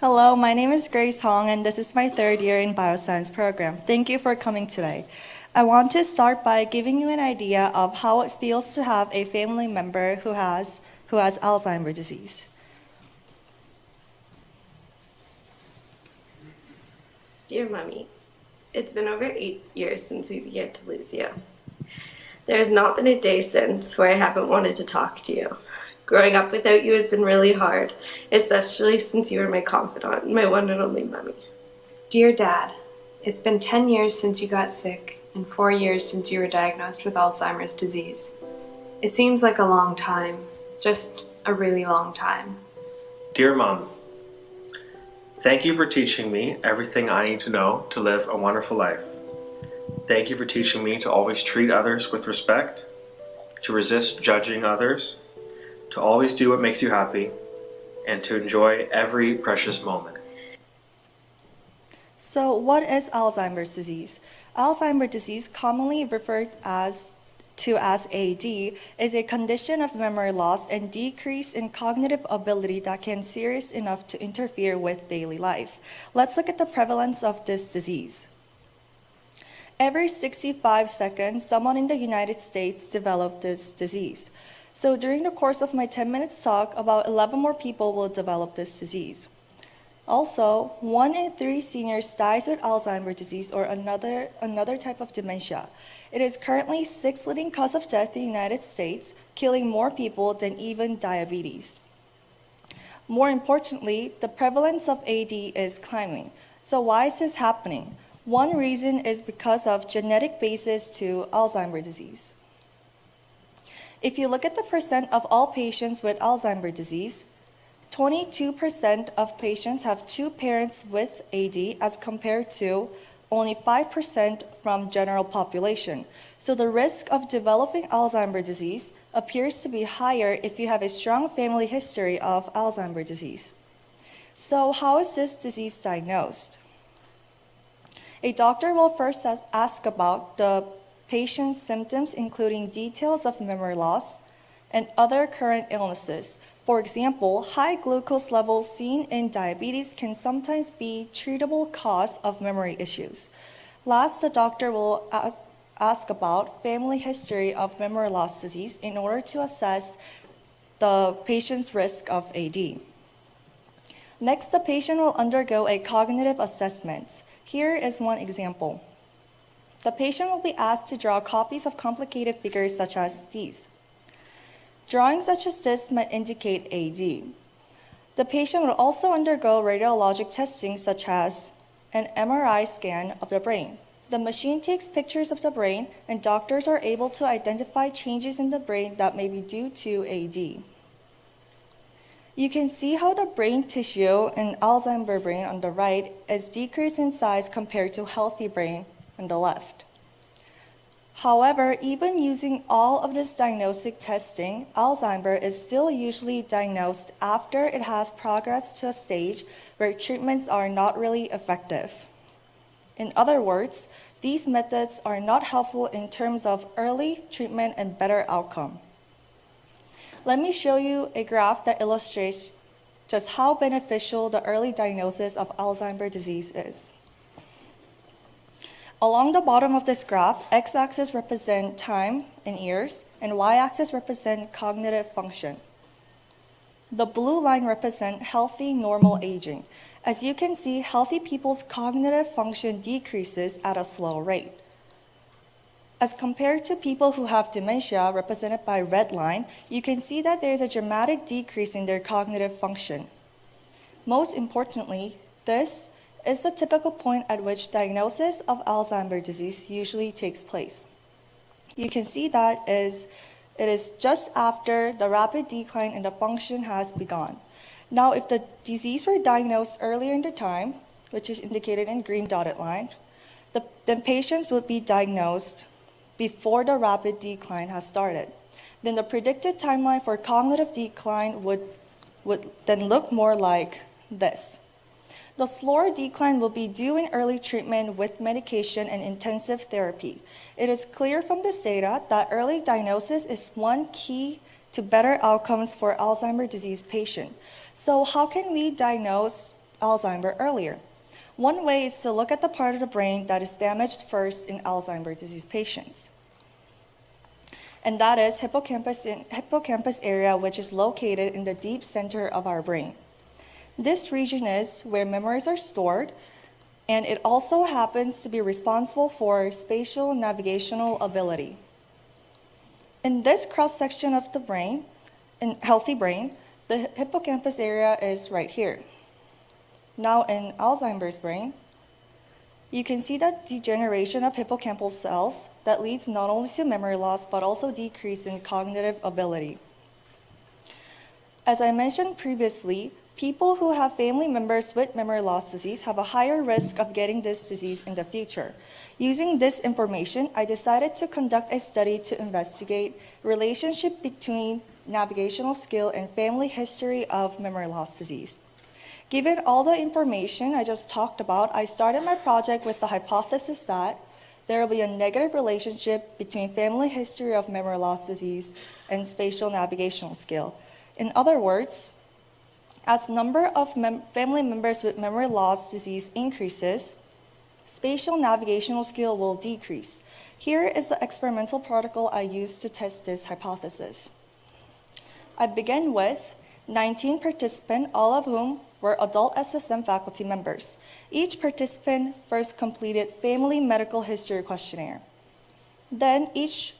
Hello, my name is Grace Hong, and this is my third year in BioScience program. Thank you for coming today. I want to start by giving you an idea of how it feels to have a family member who has Alzheimer's disease. Dear Mummy, it's been over 8 years since we began to lose you. There has not been a day since where I haven't wanted to talk to you. Growing up without you has been really hard, especially since you were my confidant, my one and only Mummy. Dear Dad, it's been 10 years since you got sick and 4 years since you were diagnosed with Alzheimer's disease. It seems like a long time, just a really long time. Dear Mom, thank you for teaching me everything I need to know to live a wonderful life. Thank you for teaching me to always treat others with respect, to resist judging others, to always do what makes you happy, and to enjoy every precious moment. So, what is Alzheimer's disease? Alzheimer's disease, commonly referred as AD, is a condition of memory loss and decrease in cognitive ability that can be serious enough to interfere with daily life. Let's look at the prevalence of this disease. Every 65 seconds, someone in the United States develops this disease. So during the course of my 10 minutes talk, about 11 more people will develop this disease. Also, 1 in 3 seniors dies with Alzheimer's disease or another type of dementia. It is currently 6th leading cause of death in the United States, killing more people than even diabetes. More importantly, the prevalence of AD is climbing. So why is this happening? One reason is because of genetic basis to Alzheimer's disease. If you look at the percent of all patients with Alzheimer's disease, 22% of patients have 2 parents with AD as compared to only 5% from general population. So the risk of developing Alzheimer's disease appears to be higher if you have a strong family history of Alzheimer's disease. So how is this disease diagnosed? A doctor will first ask about the patient's symptoms, including details of memory loss and other current illnesses. For example, high glucose levels seen in diabetes can sometimes be treatable cause of memory issues. Last, the doctor will ask about family history of memory loss disease in order to assess the patient's risk of AD. Next, the patient will undergo a cognitive assessment. Here is one example. The patient will be asked to draw copies of complicated figures such as these. Drawings such as this might indicate AD. The patient will also undergo radiologic testing such as an MRI scan of the brain. The machine takes pictures of the brain, and doctors are able to identify changes in the brain that may be due to AD. You can see how the brain tissue in Alzheimer's brain on the right is decreased in size compared to healthy brain on the left. However, even using all of this diagnostic testing, Alzheimer's is still usually diagnosed after it has progressed to a stage where treatments are not really effective. In other words, these methods are not helpful in terms of early treatment and better outcome. Let me show you a graph that illustrates just how beneficial the early diagnosis of Alzheimer's disease is. Along the bottom of this graph, x-axis represents time in years, and y-axis represents cognitive function. The blue line represents healthy, normal aging. As you can see, healthy people's cognitive function decreases at a slow rate. As compared to people who have dementia, represented by red line, you can see that there is a dramatic decrease in their cognitive function. Most importantly, this is the typical point at which diagnosis of Alzheimer's disease usually takes place. You can see that it is just after the rapid decline in the function has begun. Now, if the disease were diagnosed earlier in the time, which is indicated in green dotted line, then patients would be diagnosed before the rapid decline has started. Then the predicted timeline for cognitive decline would then look more like this. The slower decline will be due in early treatment with medication and intensive therapy. It is clear from this data that early diagnosis is one key to better outcomes for Alzheimer's disease patients. So how can we diagnose Alzheimer's earlier. One way is to look at the part of the brain that is damaged first in Alzheimer's disease patients. And that is hippocampus area, which is located in the deep center of our brain. This region is where memories are stored, and it also happens to be responsible for spatial navigational ability. In this cross-section of the brain, in healthy brain, the hippocampus area is right here. Now in Alzheimer's brain, you can see that degeneration of hippocampal cells that leads not only to memory loss, but also decrease in cognitive ability. As I mentioned previously, people who have family members with memory loss disease have a higher risk of getting this disease in the future. Using this information, I decided to conduct a study to investigate relationship between navigational skill and family history of memory loss disease. Given all the information I just talked about, I started my project with the hypothesis that there will be a negative relationship between family history of memory loss disease and spatial navigational skill. In other words, as number of family members with memory loss disease increases, spatial navigational skill will decrease. Here is the experimental protocol I used to test this hypothesis. I began with 19 participants, all of whom were adult SSM faculty members. Each participant first completed family medical history questionnaire. Then each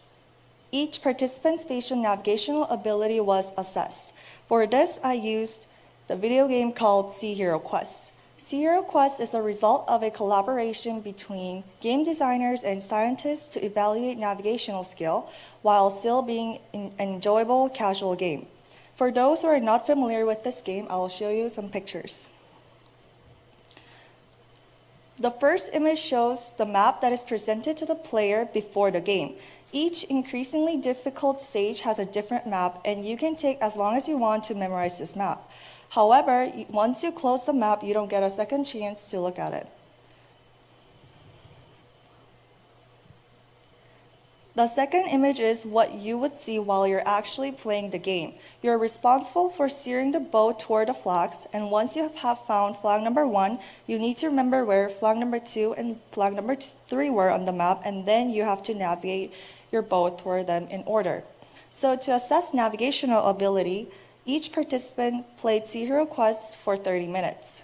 participant's spatial navigational ability was assessed. For this, I used the video game called Sea Hero Quest. Sea Hero Quest is a result of a collaboration between game designers and scientists to evaluate navigational skill while still being an enjoyable casual game. For those who are not familiar with this game, I will show you some pictures. The first image shows the map that is presented to the player before the game. Each increasingly difficult stage has a different map, and you can take as long as you want to memorize this map. However, once you close the map, you don't get a second chance to look at it. The second image is what you would see while you're actually playing the game. You're responsible for steering the boat toward the flags, and once you have found flag number 1, you need to remember where flag number 2 and flag number 3 were on the map, and then you have to navigate your boat toward them in order. So to assess navigational ability, each participant played Sea Hero Quest for 30 minutes.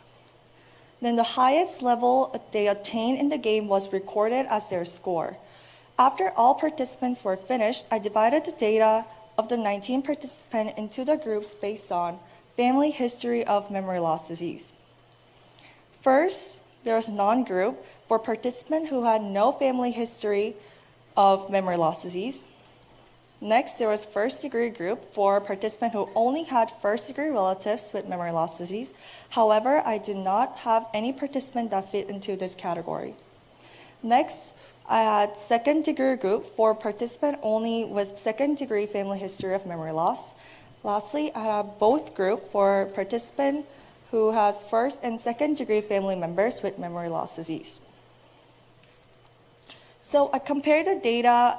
Then the highest level they attained in the game was recorded as their score. After all participants were finished, I divided the data of the 19 participants into the groups based on family history of memory loss disease. First, there was non-group for participants who had no family history of memory loss disease. Next, there was first-degree group for participants who only had first-degree relatives with memory loss disease. However, I did not have any participant that fit into this category. Next, I had second-degree group for participant only with second-degree family history of memory loss. Lastly, I had both group for participant who has first and second-degree family members with memory loss disease. So I compared the data.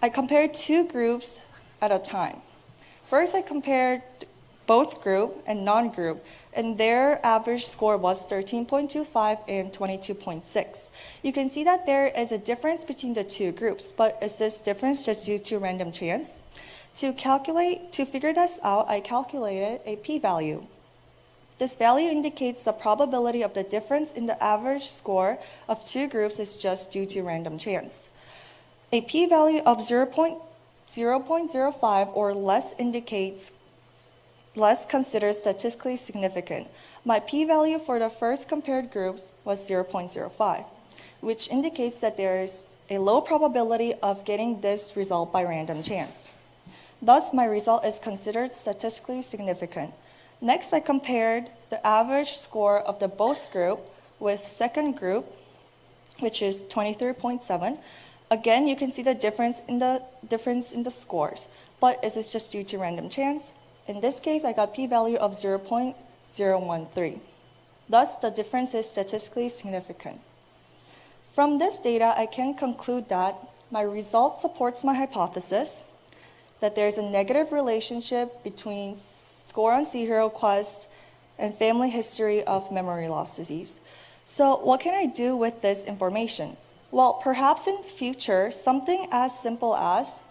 I compared two groups at a time. First, I compared both group and non-group, and their average score was 13.25 and 22.6. You can see that there is a difference between the two groups, but is this difference just due to random chance? To figure this out, I calculated a p-value. This value indicates the probability of the difference in the average score of two groups is just due to random chance. A p-value of 0.05 or less indicates less considered statistically significant. My p-value for the first compared groups was 0.05, which indicates that there is a low probability of getting this result by random chance. Thus, my result is considered statistically significant. Next, I compared the average score of the both group with second group, which is 23.7. Again, you can see the difference in the scores, but is this just due to random chance? In this case, I got p-value of 0.013. Thus, the difference is statistically significant. From this data, I can conclude that my result supports my hypothesis that there is a negative relationship between score on Sea Hero Quest and family history of memory loss disease. So what can I do with this information? Well, perhaps in the future, something as simple as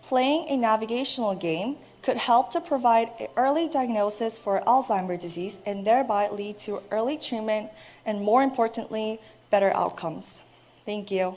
playing a navigational game could help to provide an early diagnosis for Alzheimer's disease and thereby lead to early treatment and, more importantly, better outcomes. Thank you.